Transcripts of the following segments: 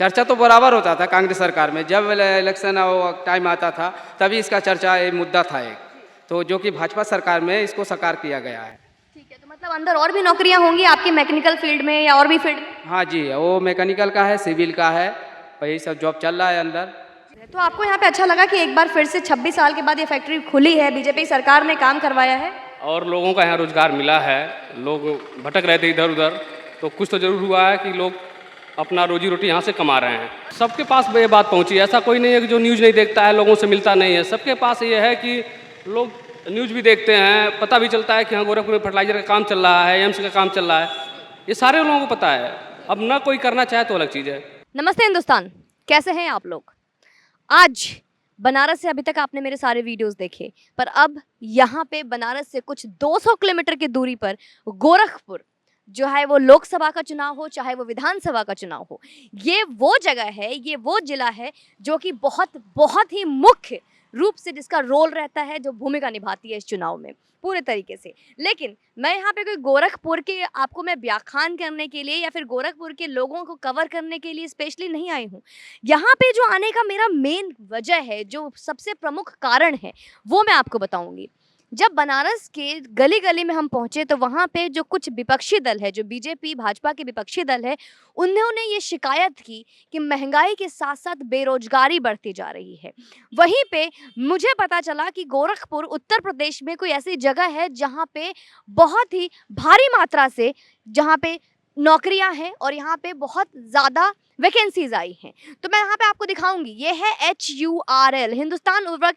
चर्चा तो बराबर होता था कांग्रेस सरकार में, जब इलेक्शन टाइम आता था तभी इसका चर्चा ये मुद्दा था एक, तो जो कि भाजपा सरकार में इसको साकार किया गया है। ठीक है, तो मतलब अंदर और भी नौकरियां होंगी आपकी मैकेनिकल फील्ड में या और भी फील्ड में? हाँ जी, वो मैकेनिकल का है, सिविल का है, वही सब जॉब चल रहा है अंदर। तो आपको यहाँ पे अच्छा लगा कि एक बार फिर से 26 साल के बाद ये फैक्ट्री खुली है, बीजेपी सरकार ने काम करवाया है? और लोगों का यहाँ रोजगार मिला है, लोग भटक रहे थे इधर उधर, तो कुछ तो जरूर हुआ है कि लोग अपना रोजी रोटी यहाँ से कमा रहे हैं। सबके पास ये बात पहुँची, ऐसा कोई नहीं है कि जो न्यूज़ नहीं देखता है, लोगों से मिलता नहीं है। सबके पास ये है कि लोग न्यूज़ भी देखते हैं, पता भी चलता है कि हाँ गोरखपुर में फर्टिलाइजर का काम चल रहा है, एम्स का काम चल रहा है, ये सारे लोगों को पता है। अब ना कोई करना चाहे तो अलग चीज़ है। नमस्ते हिंदुस्तान, कैसे हैं आप लोग? आज बनारस से अभी तक आपने मेरे सारे वीडियोस देखे, पर अब यहाँ पे बनारस से कुछ 200 किलोमीटर की दूरी पर गोरखपुर जो है, वो लोकसभा का चुनाव हो चाहे वो विधानसभा का चुनाव हो, ये वो जगह है, ये वो जिला है जो कि बहुत बहुत ही मुख्य रूप से जिसका रोल रहता है, जो भूमिका निभाती है इस चुनाव में पूरे तरीके से। लेकिन मैं यहाँ पे कोई गोरखपुर के आपको मैं व्याख्यान करने के लिए या फिर गोरखपुर के लोगों को कवर करने के लिए स्पेशली नहीं आई हूँ। यहाँ पे जो आने का मेरा मेन वजह है, जो सबसे प्रमुख कारण है, वो मैं आपको बताऊंगी। जब बनारस के गली गली में हम पहुंचे तो वहाँ पे जो कुछ विपक्षी दल है, जो बीजेपी भाजपा के विपक्षी दल है, उन्होंने ये शिकायत की कि महंगाई के साथ साथ बेरोजगारी बढ़ती जा रही है। वहीं पे मुझे पता चला कि गोरखपुर उत्तर प्रदेश में कोई ऐसी जगह है जहाँ पे बहुत ही भारी मात्रा से जहाँ पे नौकरियां हैं और यहाँ पे बहुत ज़्यादा वैकेंसीज आई हैं। तो मैं यहाँ पे आपको दिखाऊंगी। ये है HURL, हिंदुस्तान उर्वरक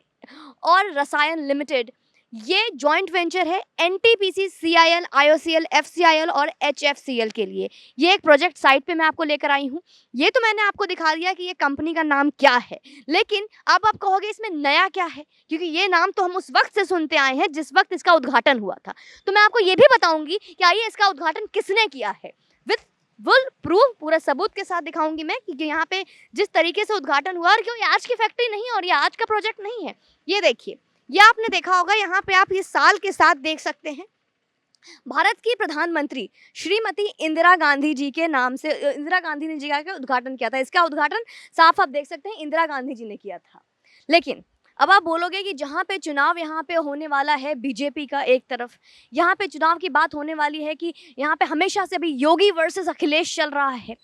और रसायन लिमिटेड। ये जॉइंट वेंचर है NTPC, CIL, IOCL, FCIL और HFCL के लिए। ये एक प्रोजेक्ट साइट पे मैं आपको लेकर आई हूँ। ये तो मैंने आपको दिखा दिया कि ये कंपनी का नाम क्या है, लेकिन अब आप कहोगे इसमें नया क्या है, क्योंकि ये नाम तो हम उस वक्त से सुनते आए हैं जिस वक्त इसका उद्घाटन हुआ था। तो मैं आपको ये भी बताऊंगी कि आइए इसका उद्घाटन किसने किया है, विथ फुल प्रूफ, पूरा सबूत के साथ दिखाऊंगी मैं कि यहाँ पे जिस तरीके से उद्घाटन हुआ, और क्यों ये आज की फैक्ट्री नहीं है और ये आज का प्रोजेक्ट नहीं है। ये देखिए, ये आपने देखा होगा, यहाँ पे आप ये साल के साथ देख सकते हैं। भारत की प्रधानमंत्री श्रीमती इंदिरा गांधी जी के नाम से, इंदिरा गांधी ने जी का उद्घाटन किया था। इसका उद्घाटन साफ आप देख सकते हैं इंदिरा गांधी जी ने किया था। लेकिन अब आप बोलोगे कि जहाँ पे चुनाव यहाँ पे होने वाला है बीजेपी का, एक तरफ यहाँ पे चुनाव की बात होने वाली है कि यहाँ पे हमेशा से अभी योगी वर्सेस अखिलेश चल रहा है।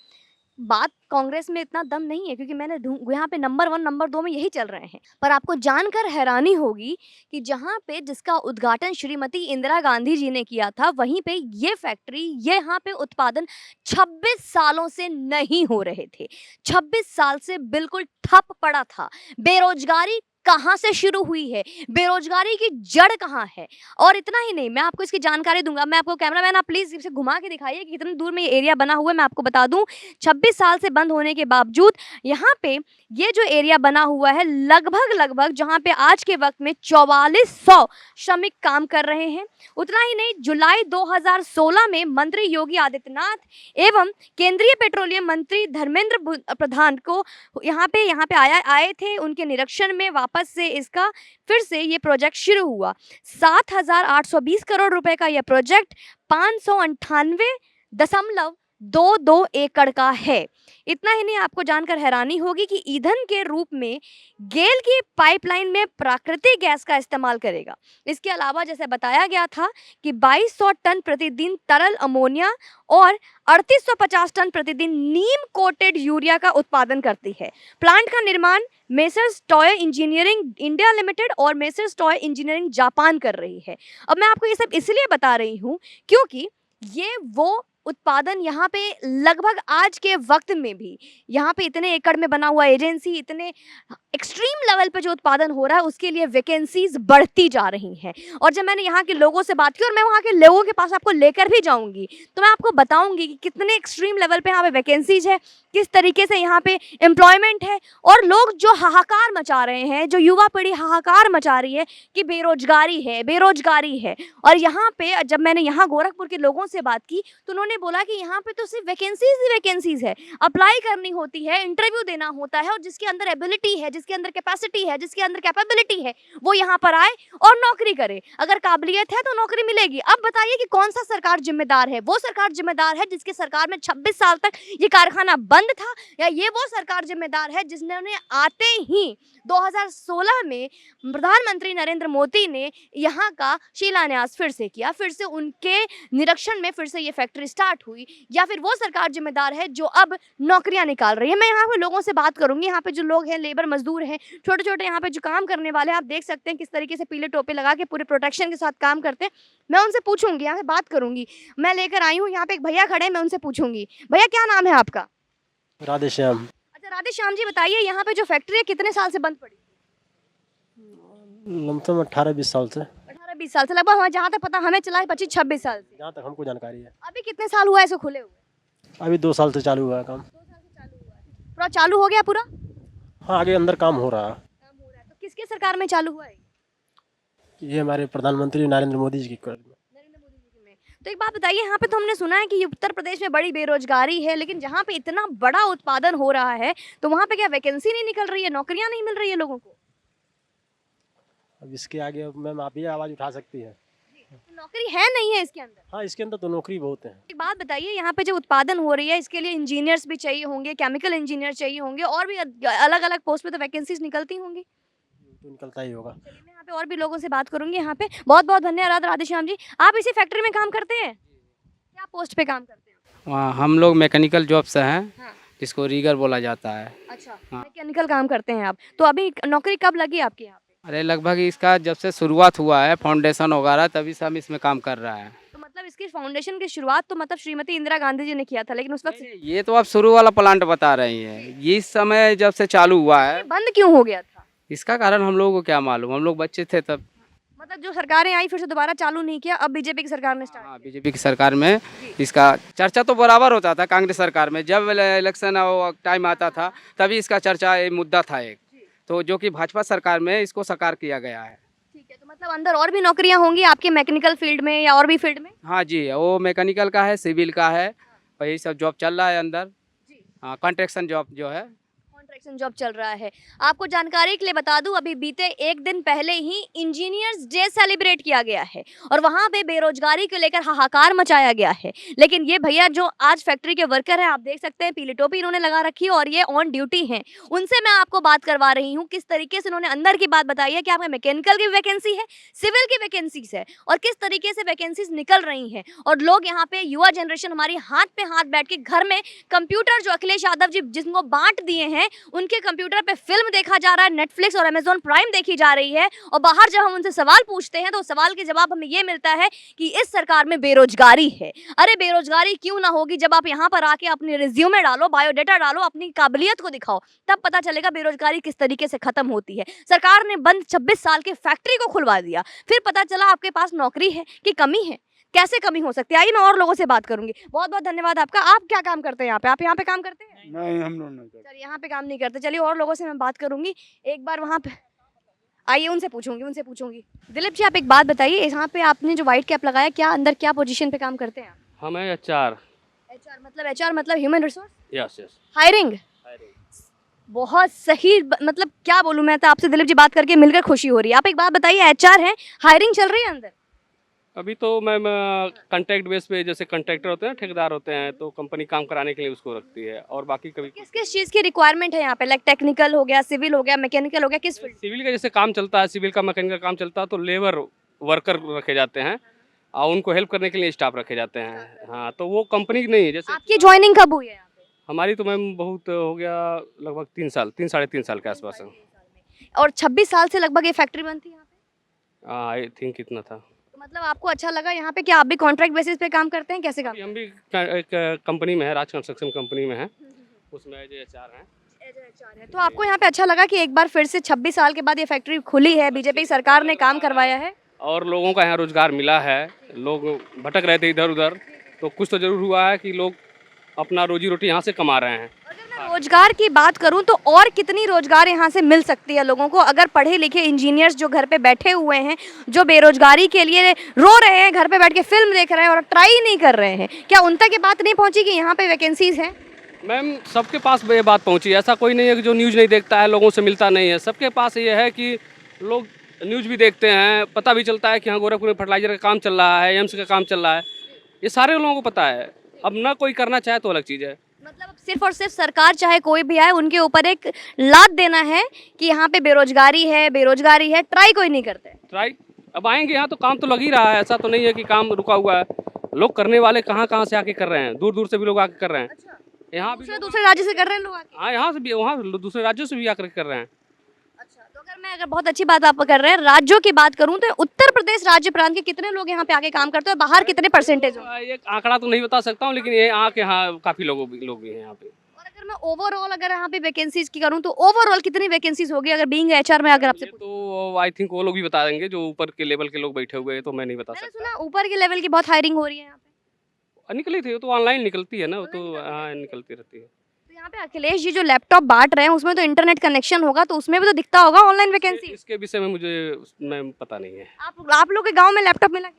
बात कांग्रेस में इतना दम नहीं है, क्योंकि मैंने यहाँ पे नंबर 1 नंबर 2 में यही चल रहे हैं। पर आपको जानकर हैरानी होगी कि जहाँ पे जिसका उद्घाटन श्रीमती इंदिरा गांधी जी ने किया था, वहीं पे ये फैक्ट्री, ये यहाँ पे उत्पादन 26 सालों से नहीं हो रहे थे। 26 साल से बिल्कुल ठप पड़ा था। बेरोजगारी कहाँ से शुरू हुई है, बेरोजगारी की जड़ कहाँ है। और इतना ही नहीं, मैं आपको इसकी जानकारी दूंगा। मैं आपको, कैमरामैन आप प्लीज इसे घुमा के दिखाइए कि कितनी दूर में ये एरिया बना हुआ है। मैं आपको बता दूं, 26 साल से बंद होने के बावजूद यहाँ पे ये जो एरिया बना हुआ है, लगभग जहाँ पे आज के वक्त में 4400 श्रमिक काम कर रहे हैं। उतना ही नहीं, जुलाई 2016 में मंत्री योगी आदित्यनाथ एवं केंद्रीय पेट्रोलियम मंत्री धर्मेंद्र प्रधान को यहाँ पे आए थे। उनके निरीक्षण में वापस से इसका फिर से ये प्रोजेक्ट शुरू हुआ। 7,820 करोड़ रुपए का यह प्रोजेक्ट 598.22 एकड़ का है। इतना ही नहीं, आपको जानकर हैरानी होगी कि ईंधन के रूप में गेल की पाइपलाइन में प्राकृतिक गैस का इस्तेमाल करेगा। इसके अलावा जैसे बताया गया था कि 2200 टन प्रतिदिन तरल अमोनिया और 3850 टन प्रतिदिन नीम कोटेड यूरिया का उत्पादन करती है। प्लांट का निर्माण messrs toy engineering India limited और मेसर्स टॉय इंजीनियरिंग जापान कर रही है। अब मैं आपको ये सब इसलिए बता रही हूँ क्योंकि ये वो उत्पादन यहाँ पे लगभग आज के वक्त में भी यहाँ पे इतने एकड़ में बना हुआ एजेंसी, इतने एक्सट्रीम लेवल पे जो उत्पादन हो रहा है, उसके लिए वैकेंसीज बढ़ती जा रही हैं। और जब मैंने यहाँ के लोगों से बात की, और मैं वहाँ के लोगों के पास आपको लेकर भी जाऊँगी, तो मैं आपको बताऊँगी कि कितने एक्सट्रीम लेवल पे यहाँ पे वैकेंसीज है, किस तरीके से यहाँ पे एम्प्लॉयमेंट है, और लोग जो हाहाकार मचा रहे हैं, जो युवा पीढ़ी हाहाकार मचा रही है कि बेरोजगारी है, बेरोजगारी है। और यहाँ पे जब मैंने यहाँ गोरखपुर के लोगों से बात की तो उन्होंने उन्होंने बोला कि यहाँ पे तो सिर्फ वैकेंसीज ही वैकेंसीज है, अप्लाई करनी होती है, इंटरव्यू देना होता है और जिसके अंदर एबिलिटी है, जिसके अंदर कैपेसिटी है, जिसके अंदर कैपेबिलिटी है, वो यहाँ पर आए और नौकरी करे। अगर काबिलियत है तो नौकरी मिलेगी। अब बताइए कि कौन सा सरकार जिम्मेदार है? वो सरकार जिम्मेदार है जिसकी सरकार में 26 साल तक ये कारखाना बंद था, या ये वो सरकार जिम्मेदार है जिसने आते ही 2016 में प्रधानमंत्री नरेंद्र मोदी ने यहाँ का शिलान्यास फिर से किया, फिर से उनके निरीक्षण में फिर से ये फैक्ट्री स्टार्ट हुई, या फिर वो सरकार जिम्मेदार है जो अब नौकरियां निकाल रही है? मैं यहाँ पे लोगों से बात करूंगी। यहाँ पे जो लोग हैं, लेबर मजदूर हैं, छोटे छोटे यहाँ पे जो काम करने वाले हैं, आप देख सकते हैं किस तरीके से पीले टोपे लगा के पूरे प्रोटेक्शन के साथ काम करते हैं। मैं उनसे पूछूंगी, यहाँ पे बात करूंगी। मैं लेकर आई हूँ, यहाँ पे एक भैया खड़े हैं, मैं उनसे पूछूंगी। भैया क्या नाम है आपका? राधे श्याम। अच्छा राधे श्याम जी, बताइए यहाँ पे जो फैक्ट्री है कितने साल से बंद पड़ी? लमसम 18-20 साल से। 18-20 साल से लगभग, हमें जहाँ तक पता हमें चला है 25-26 साल से। जहाँ तक हमको जानकारी है। अभी कितने साल हुआ है इसको खुले हुए? अभी 2 साल से चालू हुआ है काम। 2 साल से चालू हुआ है। पूरा चालू हो गया पूरा? हाँ, आगे अंदर काम हो रहा है। काम हो रहा है। तो किसके सरकार में चालू हुआ है? ये हमारे प्रधानमंत्री नरेंद्र मोदी जी की नरेंद्र मोदी जी में। तो एक बात बताइए, यहाँ पे तो हमने सुना है कि उत्तर प्रदेश में बड़ी बेरोजगारी है, लेकिन जहाँ पे इतना बड़ा उत्पादन हो रहा है तो वहाँ पे क्या वैकेंसी नहीं निकल रही है, नौकरियाँ नहीं मिल रही है लोगों को? अब इसके आगे मैम आप ये आवाज़ उठा सकती हैं। तो नौकरी है नहीं है इसके अंदर? हाँ, इसके अंदर तो नौकरी बहुत है। एक बात बताइए, यहाँ पे जो उत्पादन हो रही है इसके लिए इंजीनियर्स भी चाहिए होंगे, केमिकल इंजीनियर चाहिए होंगे, और भी अलग अलग पोस्ट पे तो वैकेंसीज निकलती होंगी। तो निकलता ही होगा। चलिए मैं यहाँ पे और भी लोगों से बात करूंगी। यहाँ पे बहुत बहुत धन्यवाद राधे श्याम जी। आप इसी फैक्ट्री में काम करते हैं? क्या पोस्ट पे काम करते हैं? वहाँ हम लोग मैकेनिकल जॉब से हैं, हाँ। जिसको रीगर बोला जाता है। अच्छा, हाँ। मैकेनिकल काम करते हैं आप। तो अभी नौकरी कब लगी आपकी यहाँ पे? अरे लगभग इसका जब से शुरुआत हुआ है फाउंडेशन वगैरह, तभी से हम इसमें काम कर रहा है। तो मतलब इसकी फाउंडेशन की शुरुआत तो मतलब श्रीमती इंदिरा गांधी जी ने किया था, लेकिन उस वक्त ये तो आप शुरू वाला प्लांट बता रही हैं। ये इस समय जब से चालू हुआ है, बंद क्यों हो गया था? इसका कारण हम लोगों को क्या मालूम, हम लोग बच्चे थे तब। मतलब जो सरकारें आई फिर से दोबारा चालू नहीं किया, अब बीजेपी की सरकार ने स्टार्ट हाँ, बीजेपी की सरकार में इसका चर्चा तो बराबर होता था। कांग्रेस सरकार में जब इलेक्शन टाइम आता था तभी इसका चर्चा ये मुद्दा था एक, तो जो कि भाजपा सरकार में इसको साकार किया गया है। ठीक है, तो मतलब अंदर और भी नौकरियां होंगी आपके मैकेनिकल फील्ड में या और भी फील्ड में? हाँ जी, वो मैकेनिकल का है, सिविल का है, वही सब जॉब चल रहा है अंदर। जी। हाँ, कॉन्ट्रैक्शन जॉब जो है, कॉन्ट्रैक्शन जॉब चल रहा है। आपको जानकारी के लिए बता दूं, अभी बीते एक दिन पहले ही इंजीनियर्स डे सेलिब्रेट किया गया है और वहां पे बेरोजगारी को लेकर हाहाकार मचाया गया है। लेकिन ये भैया जो आज फैक्ट्री के वर्कर हैं, आप देख सकते हैं पीली टोपी इन्होंने लगा रखी है और ये ऑन ड्यूटी हैं। उनसे मैं आपको बात करवा रही हूँ, किस तरीके से उन्होंने अंदर की बात बताई है कि आपका मैकेनिकल की वैकेंसी है, सिविल की वैकेंसीज है, और किस तरीके से वैकेंसीज निकल रही हैं। और लोग यहाँ पे युवा जनरेशन हमारी हाथ पे हाथ बैठ के घर में कंप्यूटर जो अखिलेश यादव जी जिनको बांट दिए हैं, उनके कंप्यूटर पे फिल्म देखा जा रहा है, नेटफ्लिक्स और अमेजॉन प्राइम देखी जा रही है। और बाहर जब हम उनसे सवाल पूछते हैं तो सवाल के जवाब हमें ये मिलता है कि इस सरकार में बेरोजगारी है। अरे बेरोजगारी क्यों ना होगी, जब आप यहाँ पर आके अपनी रिज्यूमे डालो, बायोडेटा डालो, अपनी काबिलियत को दिखाओ, तब पता चलेगा बेरोजगारी किस तरीके से खत्म होती है। सरकार ने बंद 26 साल की फैक्ट्री को खुलवा दिया, फिर पता चला आपके पास नौकरी है कि कमी है। कैसे कमी हो सकती है? आइए मैं और लोगों से बात करूंगी। बहुत बहुत धन्यवाद आपका। आप क्या काम करते हैं यहाँ पे? आप यहाँ पे काम करते हैं? नहीं, हम लोग नहीं करते। चलिए यहाँ पे काम नहीं करते। चलिए और लोगों से मैं बात करूंगी। एक बार वहाँ पे आइए, उनसे पूछूंगी। दिलीप जी, आप एक बात बताइए, यहाँ पे आपने जो व्हाइट कैप लगाया, क्या अंदर क्या पोजीशन पे काम करते हैं आप? हमें HR। एचआर मतलब ह्यूमन रिसोर्स, यस। हायरिंग। बहुत सही, मतलब क्या बोलूँ मैं, तो आपसे दिलीप जी बात करके मिलकर खुशी हो रही है। आप एक बात बताइए, HR है, हायरिंग चल रही है अंदर? अभी तो मैम कॉन्ट्रैक्ट बेस पे, जैसे कॉन्ट्रैक्टर होते हैं, ठेकेदार होते हैं, तो कंपनी काम कराने के लिए उसको रखती है, और बाकी कभी किस किस चीज़ की रिक्वायरमेंट है यहाँ पे? लाइक टेक्निकल हो गया, सिविल हो गया, मैकेनिकल हो गया, किस फील्ड? सिविल का जैसे काम चलता है, सिविल का मैकेनिकल काम चलता है, तो लेबर वर्कर रखे जाते हैं और उनको हेल्प करने के लिए स्टाफ रखे जाते हैं। हाँ, तो वो कंपनी नहीं है। जैसे आपकी ज्वाइनिंग कब हुई है यहाँ पे? हमारी तो मैम बहुत हो गया, लगभग 3 साल, 3-3.5 साल के आसपास है। और 26 साल से लगभग ये फैक्ट्री बंद थी यहाँ पे? आई थिंक इतना था। तो मतलब आपको अच्छा लगा यहाँ पे? क्या आप भी कॉन्ट्रैक्ट बेसिस पे काम करते हैं? कैसे काम? हम भी एक कंपनी में है, राज कंस्ट्रक्शन कंपनी में है, उसमें HR हैं। तो आपको यहाँ पे अच्छा लगा कि एक बार फिर से 26 साल के बाद ये फैक्ट्री खुली है, बीजेपी सरकार ने काम करवाया है और लोगों का यहाँ रोजगार मिला है। लोग भटक रहे थे इधर उधर, तो कुछ तो जरूर हुआ है कि लोग अपना रोजी रोटी यहाँ से कमा रहे हैं। अगर मैं रोजगार की बात करूं तो और कितनी रोजगार यहाँ से मिल सकती है लोगों को, अगर पढ़े लिखे इंजीनियर्स जो घर पे बैठे हुए हैं, जो बेरोजगारी के लिए रो रहे हैं, घर पे बैठ के फिल्म देख रहे हैं और ट्राई नहीं कर रहे हैं, क्या उन तक ये बात नहीं पहुंची कि यहाँ पे वैकेंसीज हैं? मैम सबके पास ये बात पहुंची, ऐसा कोई नहीं है कि जो न्यूज़ नहीं देखता है, लोगों से मिलता नहीं है। सबके पास ये है कि लोग न्यूज़ भी देखते हैं, पता भी चलता है कि हाँ गोरखपुर में फर्टिलाइजर का काम चल रहा है, एम्स का काम चल रहा है, ये सारे लोगों को पता है। अब ना कोई करना चाहे तो अलग चीज़ है। मतलब अब सिर्फ और सिर्फ सरकार चाहे कोई भी आए उनके ऊपर एक लाद देना है कि यहाँ पे बेरोजगारी है, बेरोजगारी है, ट्राई कोई नहीं करते। ट्राई अब आएंगे यहाँ तो काम तो लग ही रहा है, ऐसा तो नहीं है कि काम रुका हुआ है। लोग करने वाले कहाँ कहाँ से आके कर रहे हैं, दूर दूर से भी लोग आके कर रहे हैं। यहाँ भी दूसरे राज्य से कर रहे हैं लोग आके? हाँ, यहाँ से भी, वहाँ दूसरे राज्यों से भी आकर कर रहे हैं। अच्छा, तो अगर बहुत अच्छी बात आप कर रहे हैं, राज्यों की बात करूं तो उत्तर प्रदेश राज्य प्रांत के कितने लोग यहाँ पे आके काम करते हैं और बाहर कितने परसेंटेज हो? एक आंकड़ा तो नहीं बता सकता हूँ, लेकिन ये आके यहाँ काफ़ी लोग भी हैं यहाँ पे। और अगर मैं ओवरऑल अगर यहाँ पे वैकेंसीज की करूँ तो ओवरऑल कितनी वैकेंसीज होगी अगर बीइंग एचआर में अगर आपसे ये तो आई थिंक वो लोग भी बता देंगे, जो ऊपर के लेवल के लोग बैठे हुए हैं, तो मैं नहीं बता मैंने सकता। सुना ऊपर के लेवल की बहुत हायरिंग हो रही है यहाँ पे। निकली थी, वो तो ऑनलाइन निकलती है ना, वो तो हाँ निकलती रहती है। तो यहाँ पे अखिलेश जी जो लैपटॉप बांट रहे हैं उसमें तो इंटरनेट कनेक्शन होगा, तो उसमें भी तो दिखता होगा ऑनलाइन वैकेंसी। इसके विषय में मुझे मैं पता नहीं है। आप लोग के गाँव में लैपटॉप मिला?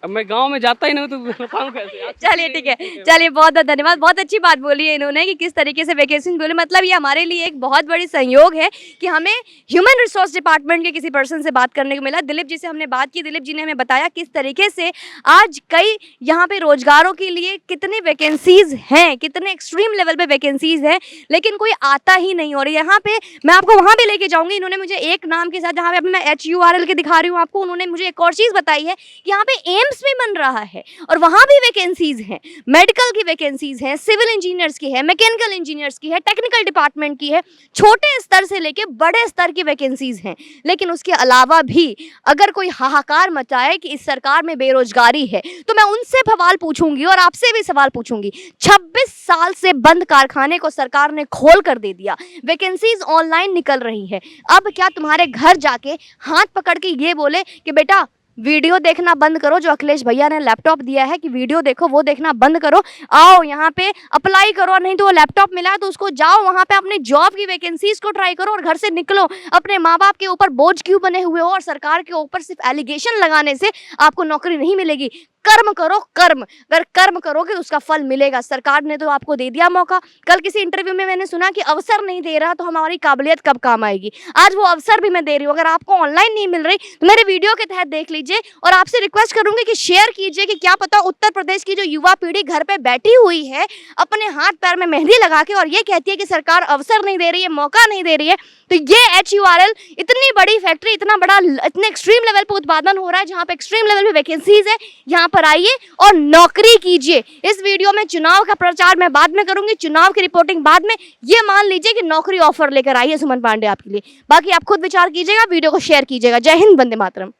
अब मैं गांव में जाता ही नहीं तो बताऊं कैसे। चलिए ठीक है, चलिए बहुत बहुत धन्यवाद। बहुत अच्छी बात बोली है इन्होंने कि किस तरीके से वैकेंसी बोले, मतलब ये हमारे लिए एक बहुत बड़ी संयोग है कि हमें ह्यूमन रिसोर्स डिपार्टमेंट के किसी पर्सन से बात करने को मिला। दिलीप जी से हमने बात की, दिलीप जी ने हमें बताया किस तरीके से आज कई यहाँ पे रोजगारों के लिए कितनी वैकेंसीज हैं, कितने एक्सट्रीम लेवल पे वैकेंसीज हैं, लेकिन कोई आता ही नहीं। और यहाँ पे मैं आपको वहाँ भी लेके जाऊँगी। इन्होंने मुझे एक नाम के साथ, जहाँ पे अभी मैं HURL के दिखा रही हूँ आपको, उन्होंने मुझे एक और चीज़ बताई है कि यहाँ पे एम्स भी बन रहा है और वहाँ भी वैकेंसीज हैं, मेडिकल की वैकेंसीज हैं, सिविल इंजीनियर्स की है, मैकेनिकल इंजीनियर्स की है, टेक्निकल डिपार्टमेंट की है, छोटे स्तर से लेके बड़े स्तर की वैकेंसीज हैं। लेकिन उसके अलावा भी अगर कोई हाहाकार मचाए कि इस सरकार में बेरोजगारी है, तो मैं उनसे सवाल पूछूंगी और आपसे भी सवाल पूछूंगी। 26 साल से बंद कारखाने को सरकार ने खोल कर दे दिया, वैकेंसीज ऑनलाइन निकल रही है। अब क्या तुम्हारे घर जाके हाथ पकड़ के ये बोले कि बेटा वीडियो देखना बंद करो, जो अखिलेश भैया ने लैपटॉप दिया है कि वीडियो देखो, वो देखना बंद करो, आओ यहाँ पे अप्लाई करो, नहीं तो वो लैपटॉप मिला है तो उसको जाओ वहाँ पे अपने जॉब की वैकेंसीज को ट्राई करो और घर से निकलो। अपने माँ बाप के ऊपर बोझ क्यों बने हुए हो और सरकार के ऊपर सिर्फ एलिगेशन लगाने से आपको नौकरी नहीं मिलेगी। कर्म करो, कर्म, अगर कर्म करोगे तो उसका फल मिलेगा। सरकार ने तो आपको दे दिया मौका। कल किसी इंटरव्यू में मैंने सुना कि अवसर नहीं दे रहा तो हमारी काबिलियत कब काम आएगी। आज वो अवसर भी मैं दे रही हूँ। अगर आपको ऑनलाइन नहीं मिल रही तो मेरे वीडियो के तहत देख लीजिए और आपसे रिक्वेस्ट करूंगी कि शेयर कीजिए कि क्या पता उत्तर प्रदेश की जो युवा पीढ़ी घर पे बैठी हुई है अपने हाथ पैर में मेहंदी लगा के और ये कहती है कि सरकार अवसर नहीं दे रही है, मौका नहीं दे रही है, तो ये HURL इतनी बड़ी फैक्ट्री, इतना बड़ा, इतने एक्सट्रीम लेवल पे उत्पादन हो रहा है जहाँ पे एक्सट्रीम लेवल पे वैकेंसीज है, यहाँ पर आइए और नौकरी कीजिए। इस वीडियो में चुनाव का प्रचार मैं बाद में करूंगी, चुनाव की रिपोर्टिंग बाद में। ये मान लीजिए कि नौकरी ऑफर लेकर आई है सुमन पांडे आपके लिए। बाकी आप खुद विचार कीजिएगा, वीडियो को शेयर कीजिएगा। जय हिंद, वंदे मातरम।